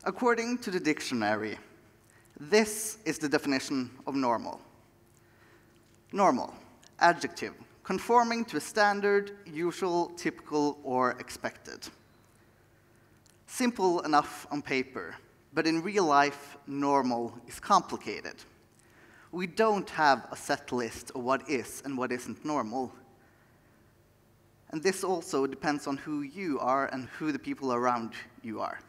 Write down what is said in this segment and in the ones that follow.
According to the dictionary, this is the definition of normal. Normal, adjective, conforming to a standard, usual, typical, or expected. Simple enough on paper, but in real life, normal is complicated. We don't have a set list of what is and what isn't normal. And this also depends on who you are and who the people around you are.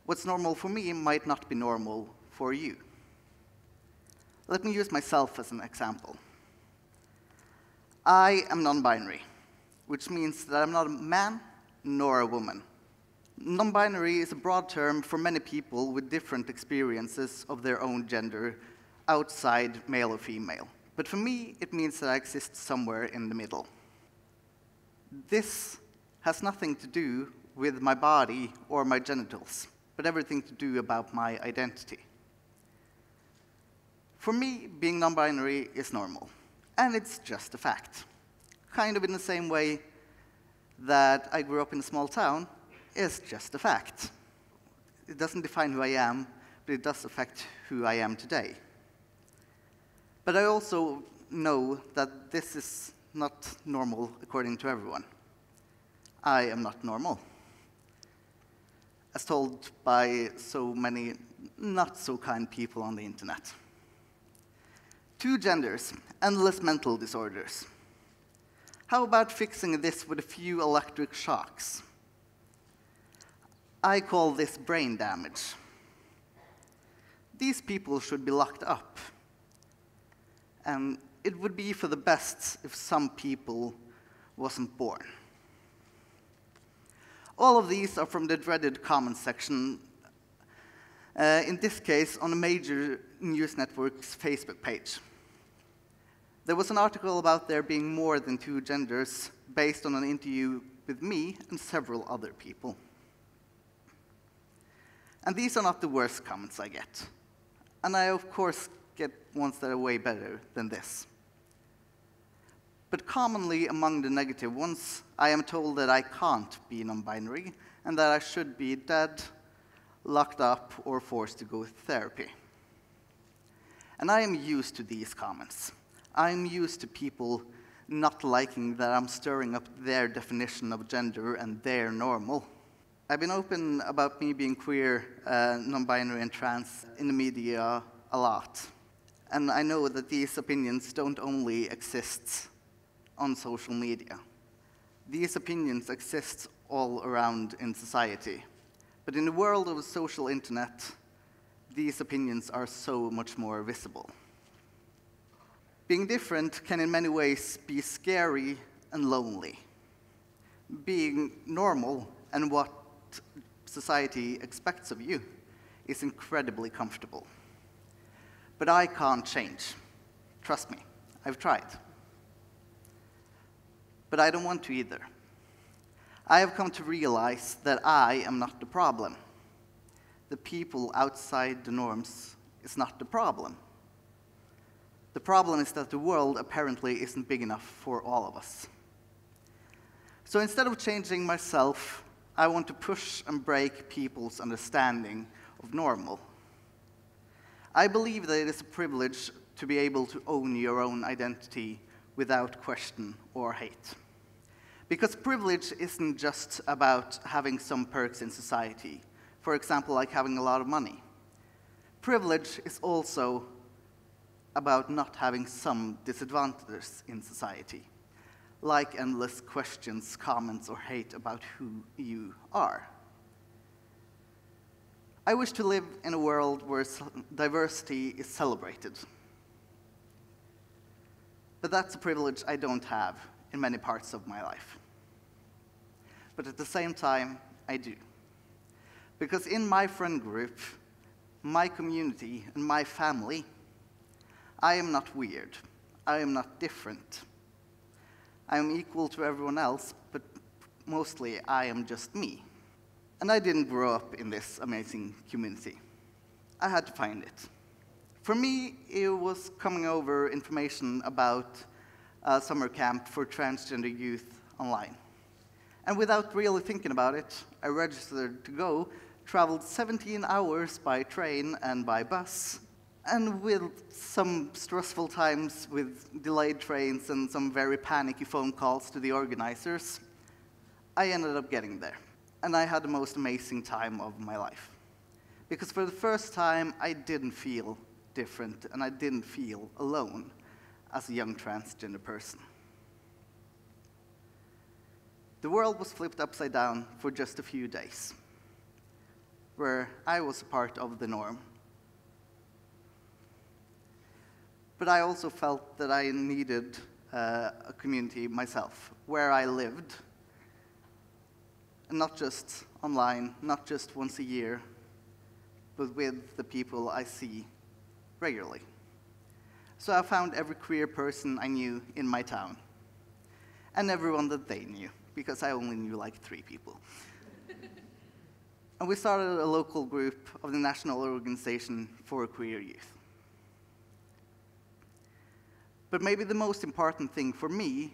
What's normal for me might not be normal for you. Let me use myself as an example. I am non-binary, which means that I'm not a man nor a woman. Non-binary is a broad term for many people with different experiences of their own gender outside male or female. But for me, it means that I exist somewhere in the middle. This has nothing to do with my body or my genitals, but everything to do about my identity. For me, being non-binary is normal, and it's just a fact. Kind of in the same way that I grew up in a small town is just a fact. It doesn't define who I am, but it does affect who I am today. But I also know that this is not normal according to everyone. I am not normal, as told by so many not so kind people on the internet. 2 genders, endless mental disorders. How about fixing this with a few electric shocks? I call this brain damage. These people should be locked up. And it would be for the best if some people wasn't born. All of these are from the dreaded comment section, in this case on a major news network's Facebook page. There was an article about there being more than 2 genders based on an interview with me and several other people. And these are not the worst comments I get. And I, of course, get ones that are way better than this. But commonly among the negative ones, I am told that I can't be non-binary and that I should be dead, locked up, or forced to go to therapy. And I am used to these comments. I'm used to people not liking that I'm stirring up their definition of gender and their normal. I've been open about me being queer, non-binary, and trans in the media a lot. And I know that these opinions don't only exist on social media. These opinions exist all around in society. But in the world of the social internet, these opinions are so much more visible. Being different can in many ways be scary and lonely. Being normal and what society expects of you is incredibly comfortable. But I can't change. Trust me, I've tried. But I don't want to either. I have come to realize that I am not the problem. The people outside the norms is not the problem. The problem is that the world apparently isn't big enough for all of us. So instead of changing myself, I want to push and break people's understanding of normal. I believe that it is a privilege to be able to own your own identity without question or hate. Because privilege isn't just about having some perks in society, for example, like having a lot of money. Privilege is also about not having some disadvantages in society, like endless questions, comments, or hate about who you are. I wish to live in a world where diversity is celebrated. But that's a privilege I don't have in many parts of my life. But at the same time, I do. Because in my friend group, my community, and my family, I am not weird. I am not different. I am equal to everyone else, but mostly I am just me. And I didn't grow up in this amazing community. I had to find it. For me, it was coming over information about a summer camp for transgender youth online. And without really thinking about it, I registered to go traveled 17 hours by train and by bus, and with some stressful times with delayed trains and some very panicky phone calls to the organizers, I ended up getting there. And I had the most amazing time of my life. Because for the first time, I didn't feel different, and I didn't feel alone as a young transgender person. The world was flipped upside down for just a few days, where I was a part of the norm. But I also felt that I needed a community myself, where I lived, and not just online, not just once a year, but with the people I see regularly. So I found every queer person I knew in my town, and everyone that they knew, because I only knew like 3 people. And we started a local group of the National Organization for Queer Youth. But maybe the most important thing for me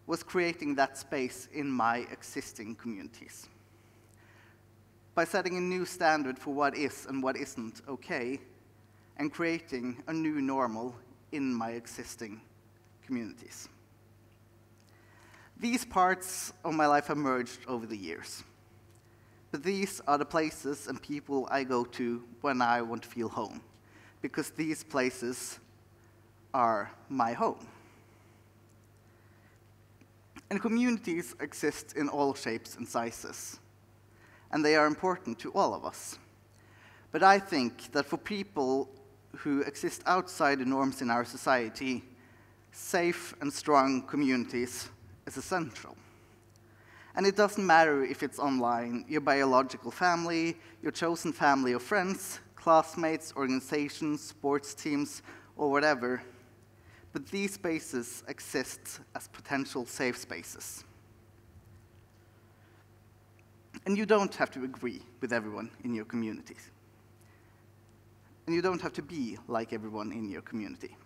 was creating that space in my existing communities. By setting a new standard for what is and what isn't okay, and creating a new normal in my existing communities. These parts of my life have merged over the years. But these are the places and people I go to when I want to feel home, because these places are my home. And communities exist in all shapes and sizes, and they are important to all of us. But I think that for people who exist outside the norms in our society, safe and strong communities is essential. And it doesn't matter if it's online, your biological family, your chosen family of friends, classmates, organizations, sports teams, or whatever. But these spaces exist as potential safe spaces. And you don't have to agree with everyone in your communities. And you don't have to be like everyone in your community.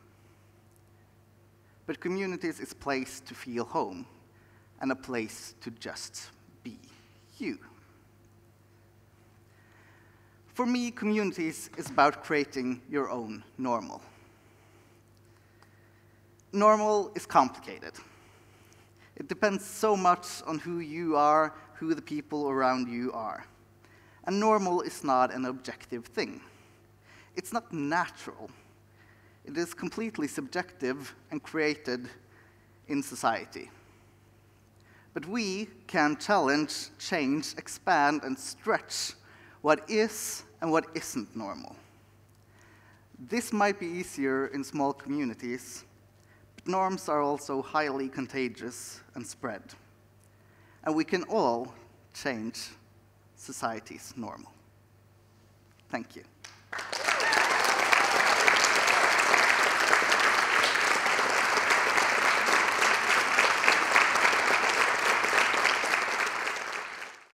But communities is a place to feel home, and a place to just be you. For me, communities is about creating your own normal. Normal is complicated. It depends so much on who you are, who the people around you are. And normal is not an objective thing. It's not natural. It is completely subjective and created in society. But we can challenge, change, expand, and stretch what is and what isn't normal. This might be easier in small communities, but norms are also highly contagious and spread. And we can all change society's normal. Thank you.